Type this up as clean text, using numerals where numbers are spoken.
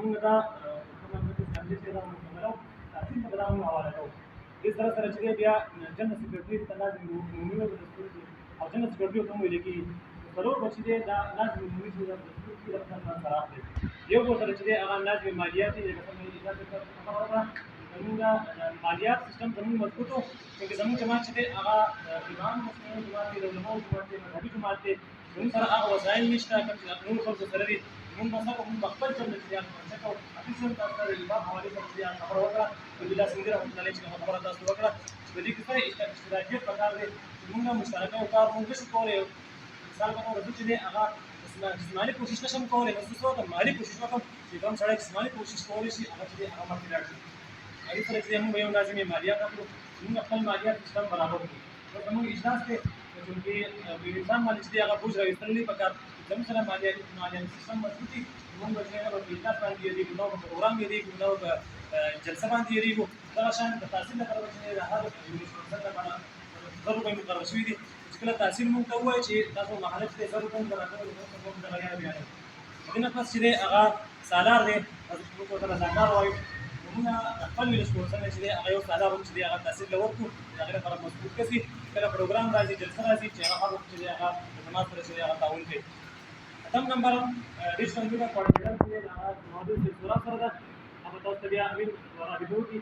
زموږ دا کومه اسمبلی چې دا مکمله تحصیل ته به دا موږ حواله کوو. دې سره چې دی بیا جنرال سکرټري ته لازم عمومي وضع دستور کې او جنرال سکرټري ته هم ویل کېږي څلور به چې دی دا لازم عمومي وضع دستور کې د خپل صراف دی. یو به سره چې دی هغه لازم مالیات دي لکه څنګه اجازه خبره وکړه زموږ مالیات سیستم زموږ مضبوط و چونکې زموږ جماعت چې دی هغه امام مسلمان جماعت دی د علماو جماعت دی مذهبي جماعت دی زموږ سره هغه وسایل نشته کوم چې نور خلکو سره دي موږ به څنګه موږ خپل جمله چې خرچه کوو حدیث هم تاسو ته د امام حوالې سره چې خبره وکړه عبدالله سندي رحمة الله چې خبره تاسو وکړه چې په دې کې څه اشتراکیت پکار دی چې موږ مشترکه کار موږ نشو کولی مثال په توګه چې دی هغه جسماني کوشش نشم کولی نو زه څه مالي کوشش وکړم چې کوم سړی جسماني کوشش کولی شي هغه چې دی هغه مخکې لاړ شي هغې سره چې موږ به یو لازمي مالیات اخلو موږ خپل مالیات سیستم برابر کړو نو زموږ اجلاس دی چونکې یو انسان باندې چې دی هغه بوج راویستل نه پکار زموږ سره مالیاتي سیستم مضبوط وي موږ به چې هغه په اجلاس باندې یادېږو نو په پروګرام یادېږو نو په جلسه باندې یادېږو دغه شان د تحصیل لپاره به چې د هر یونیورسټۍ لپاره 1000 روپۍ مقرر شوي دي چې کله تحصیل موږ ته ووایي چې تاسو محله چې دی 1000 روپۍ مقرر کړی موږ دغه یاد بیانوو دې نه پس چې دی هغه سالار دی موږ ورته سالار وایو موږ خپل ولسمشر څنګه چې دی هغه یو سالار هم چې دی هغه تحصیل له ورکړو د هغې لپاره مضبوط کسي کله پروګرام راځي جلسه راځي چې هغه هر وخت چې دی هغه د جماعت سره چې دی هغه تعاون کوي اتم نمبر ډیش کمپیوټر کوارډینیټر چې دی هغه موضوع سره ده هغه تاسو ته بیا امیر ورابطو کې